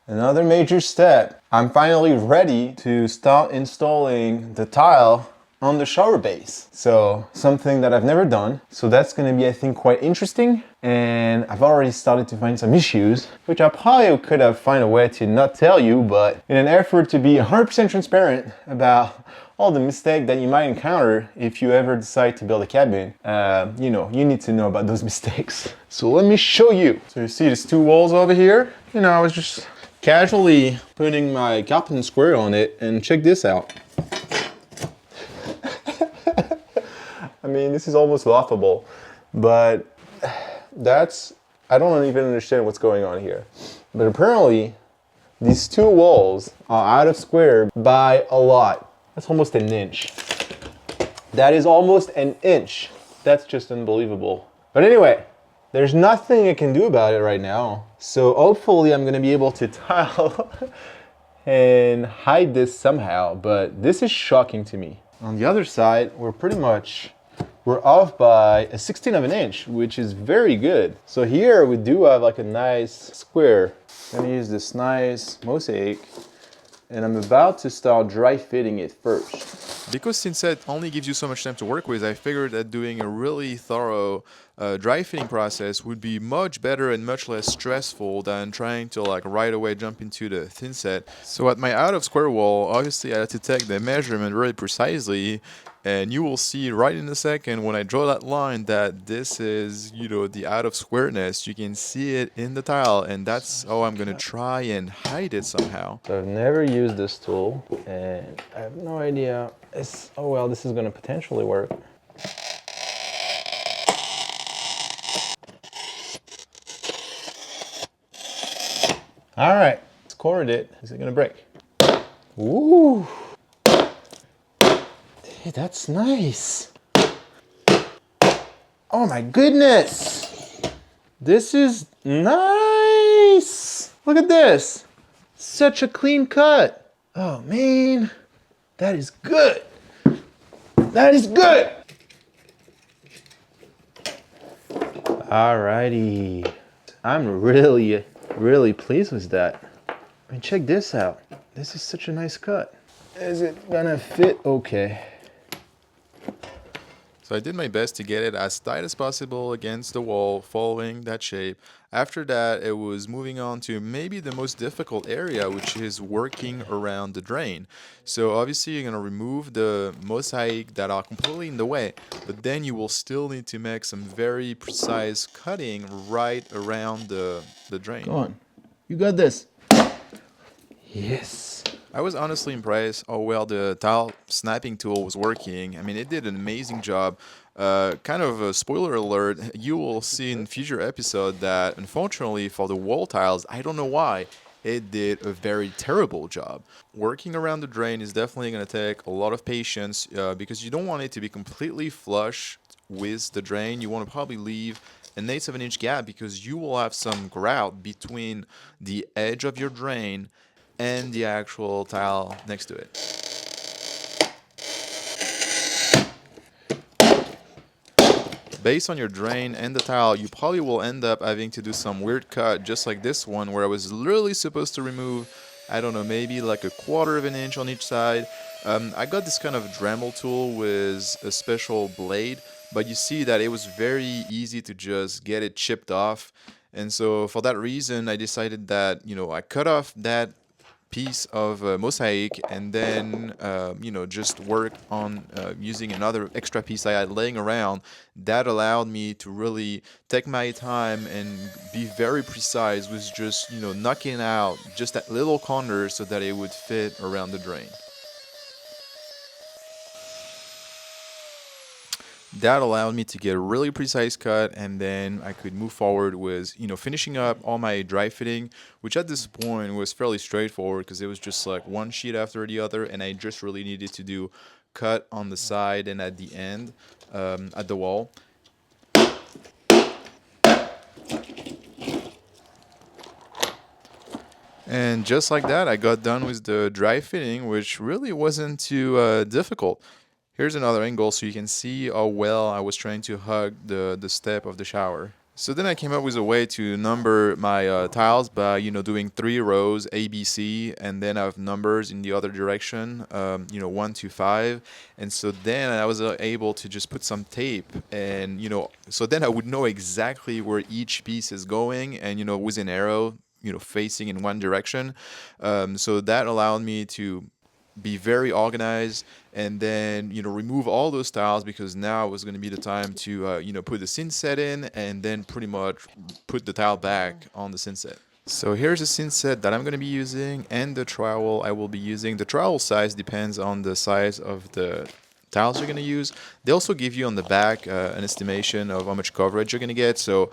Another major step. I'm finally ready to start installing the tile on the shower base. So something that I've never done. So that's gonna be, I think, quite interesting. And I've already started to find some issues, which I probably could have found a way to not tell you, but in an effort to be 100% transparent about all the mistakes that you might encounter if you ever decide to build a cabin, you need to know about those mistakes. So let me show you. So you see these two walls over here? I was just casually putting my carpet square on it, and check this out. I mean, this is almost laughable, but I don't even understand what's going on here. But apparently, these two walls are out of square by a lot. That's almost an inch. That is almost an inch. That's just unbelievable. But anyway, there's nothing I can do about it right now. So hopefully I'm gonna be able to tile and hide this somehow, but this is shocking to me. On the other side, we're off by a 16th of an inch, which is very good. So here we do have like a nice square. I'm gonna use this nice Mosaic, and I'm about to start dry fitting it first. Because thinset only gives you so much time to work with, I figured that doing a really thorough dry fitting process would be much better and much less stressful than trying to right away jump into the thinset. So at my out of square wall, obviously I had to take the measurement really precisely, and you will see right in a second when I draw that line that this is, the out of squareness. You can see it in the tile, and that's how I'm gonna try and hide it somehow. So I've never used this tool, and I have no idea. Oh well, this is gonna potentially work. All right, scored it. Is it gonna break? Ooh. Hey, that's nice. Oh my goodness. This is nice. Look at this. Such a clean cut. Oh man, that is good. That is good. Alrighty. I'm really pleased with that. I mean, check this out. This is such a nice cut. Is it gonna fit okay? So I did my best to get it as tight as possible against the wall, following that shape. After that, it was moving on to maybe the most difficult area, which is working around the drain. So obviously you're gonna remove the mosaic that are completely in the way, but then you will still need to make some very precise cutting right around the drain. Go on. You got this. Yes. I was honestly impressed how well the tile snapping tool was working. I mean, it did an amazing job. Kind of a spoiler alert, you will see in future episode that unfortunately for the wall tiles, I don't know why, it did a very terrible job. Working around the drain is definitely going to take a lot of patience because you don't want it to be completely flush with the drain. You want to probably leave an 1/8 of an inch gap because you will have some grout between the edge of your drain and the actual tile next to it. Based on your drain and the tile, you probably will end up having to do some weird cut just like this one where I was literally supposed to remove, I don't know, maybe like a 1/4 of an inch on each side. I got this kind of Dremel tool with a special blade, but you see that it was very easy to just get it chipped off. And so for that reason, I decided that, I cut off that piece of mosaic and then just work on using another extra piece I had laying around. That allowed me to really take my time and be very precise with just knocking out just that little corner so that it would fit around the drain. That allowed me to get a really precise cut, and then I could move forward with, finishing up all my dry fitting, which at this point was fairly straightforward because it was just like one sheet after the other, and I just really needed to do cut on the side and at the end, at the wall. And just like that, I got done with the dry fitting, which really wasn't too difficult. Here's another angle so you can see how well I was trying to hug the step of the shower. So then I came up with a way to number my tiles by, doing 3 rows A, B, C, and then I have numbers in the other direction, 1 to 5. And so then I was able to just put some tape, and so then I would know exactly where each piece is going, and with an arrow, facing in one direction. So that allowed me to be very organized, and then remove all those tiles, because now was going to be the time to put the thinset in, and then pretty much put the tile back on the thinset. So here's the thinset that I'm going to be using, and the trowel I will be using. The trowel size depends on the size of the tiles you're going to use. They also give you on the back an estimation of how much coverage you're going to get. So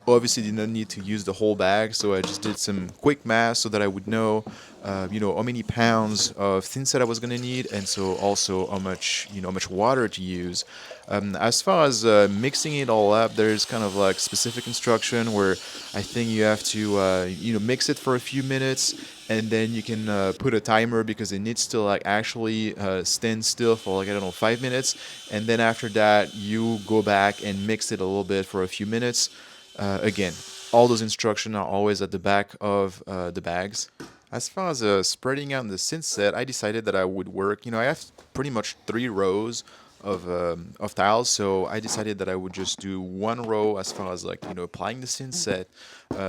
obviously did not need to use the whole bag, so I just did some quick math so that I would know how many pounds of thinset I was going to need, and so also how much water to use. As far as mixing it all up, there's kind of like specific instruction where I think you have to mix it for a few minutes, and then you can put a timer, because it needs to like actually stand still for like, I don't know, 5 minutes, and then after that you go back and mix it a little bit for a few minutes. Again, all those instructions are always at the back of the bags. As far as spreading out the thinset, I decided that I would work. I have pretty much 3 rows of tiles, so I decided that I would just do 1 row as far as like applying the thinset.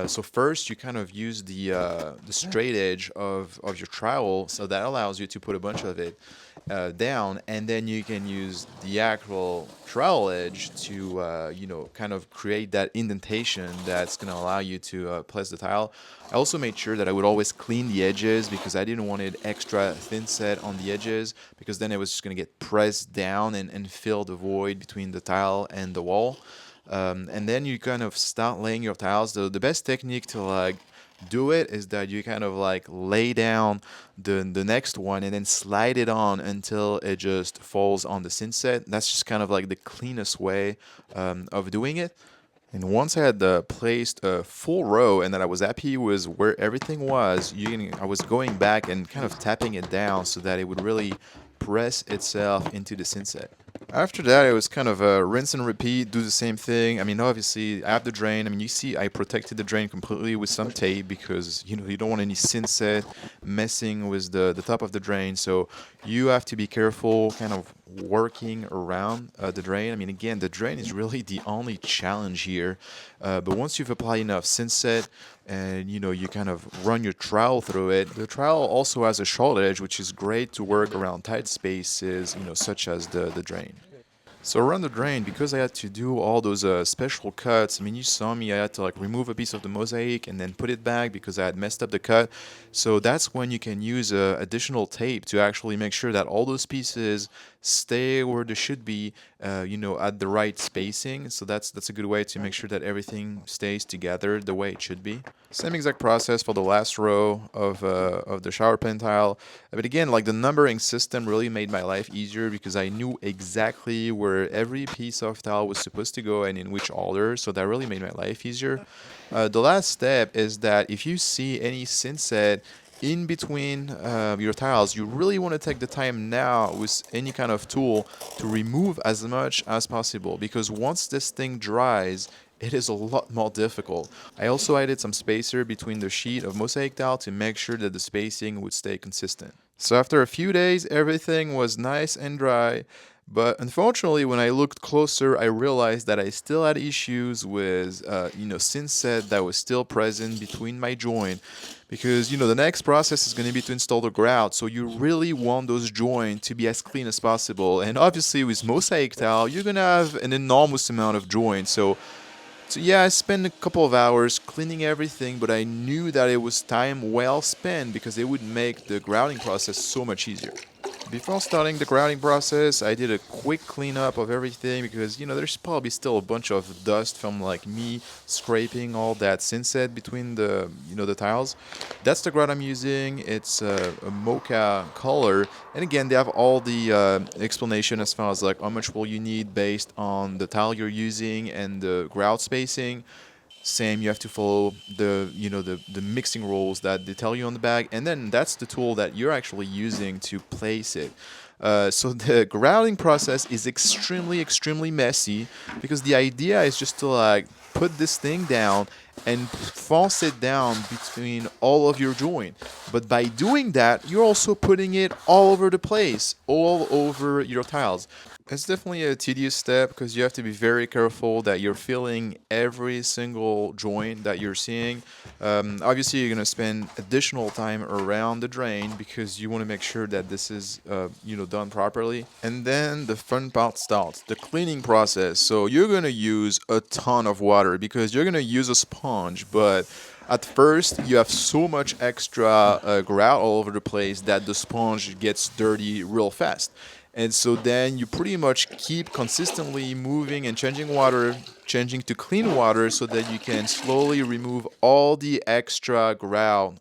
So first, you kind of use the straight edge of your trowel, so that allows you to put a bunch of it down, and then you can use the actual trowel edge to kind of create that indentation that's going to allow you to place the tile. I also made sure that I would always clean the edges, because I didn't want it extra thinset on the edges, because then it was just going to get pressed down and fill the void between the tile and the wall. And then you kind of start laying your tiles. The best technique to like do it is that you kind of like lay down the next one and then slide it on until it just falls on the thinset. That's just kind of like the cleanest way of doing it. And once I had placed a full row and that I was happy with where everything was, I was going back and kind of tapping it down so that it would really press itself into the thinset. After that, it was kind of a rinse and repeat, do the same thing. I mean, obviously, I have the drain. I mean, you see, I protected the drain completely with some tape, because, you don't want any thinset messing with the top of the drain. So you have to be careful kind of working around the drain. I mean, again, the drain is really the only challenge here. But once you've applied enough thinset, and you kind of run your trowel through it. The trowel also has a short edge, which is great to work around tight spaces, such as the drain. So around the drain, because I had to do all those special cuts, I mean, you saw me, I had to like remove a piece of the mosaic and then put it back because I had messed up the cut. So that's when you can use additional tape to actually make sure that all those pieces stay where they should be, at the right spacing. So that's a good way to make sure that everything stays together the way it should be. Same exact process for the last row of the shower pen tile. But again, like the numbering system really made my life easier, because I knew exactly where every piece of tile was supposed to go and in which order. So that really made my life easier. The last step is that if you see any thinset in between your tiles, you really want to take the time now with any kind of tool to remove as much as possible, because once this thing dries, it is a lot more difficult. I also added some spacer between the sheet of mosaic tile to make sure that the spacing would stay consistent. So after a few days, everything was nice and dry. But unfortunately, when I looked closer, I realized that I still had issues with, thinset that was still present between my joint. Because, the next process is going to be to install the grout. So you really want those joints to be as clean as possible. And obviously, with mosaic tile, you're going to have an enormous amount of joints. So yeah, I spent a couple of hours cleaning everything, but I knew that it was time well spent, because it would make the grouting process so much easier. Before starting the grouting process, I did a quick cleanup of everything, because there's probably still a bunch of dust from like me scraping all that thinset between the tiles. That's the grout I'm using. It's a mocha color, and again, they have all the explanation as far as like how much will you need based on the tile you're using and the grout spacing. Same, you have to follow the mixing rules that they tell you on the bag, and then that's the tool that you're actually using to place it. So the grouting process is extremely messy, because the idea is just to like put this thing down and force it down between all of your joint. But by doing that, you're also putting it all over the place, all over your tiles. It's definitely a tedious step because you have to be very careful that you're filling every single joint that you're seeing. Obviously, you're going to spend additional time around the drain because you want to make sure that this is done properly. And then the fun part starts, the cleaning process. So you're going to use a ton of water because you're going to use a sponge, but at first, you have so much extra grout all over the place that the sponge gets dirty real fast. And so then you pretty much keep consistently moving and changing water, changing to clean water so that you can slowly remove all the extra grout,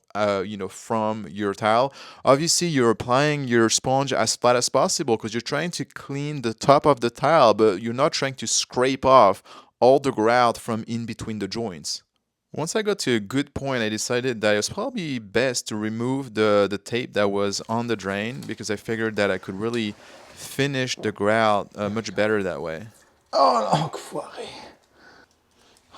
from your tile. Obviously, you're applying your sponge as flat as possible because you're trying to clean the top of the tile, but you're not trying to scrape off all the grout from in between the joints. Once I got to a good point, I decided that it was probably best to remove the tape that was on the drain because I figured that I could really finish the grout much better that way. Oh non, enfoiré.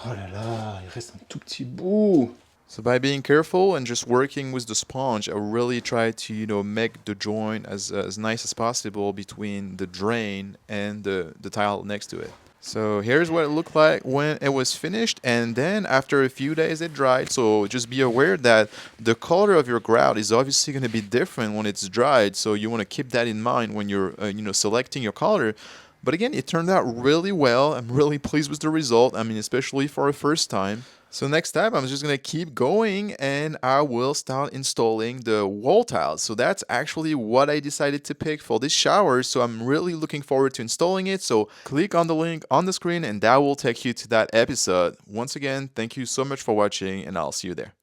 Oh là là, il reste un tout petit bout. So by being careful and just working with the sponge, I really try to make the joint as nice as possible between the drain and the tile next to it. So here's what it looked like when it was finished, and then after a few days it dried. So just be aware that the color of your grout is obviously going to be different when it's dried. So you want to keep that in mind when you're selecting your color. But again, it turned out really well. I'm really pleased with the result. I mean, especially for a first time. So next time, I'm just going to keep going and I will start installing the wall tiles. So that's actually what I decided to pick for this shower. So I'm really looking forward to installing it. So click on the link on the screen and that will take you to that episode. Once again, thank you so much for watching and I'll see you there.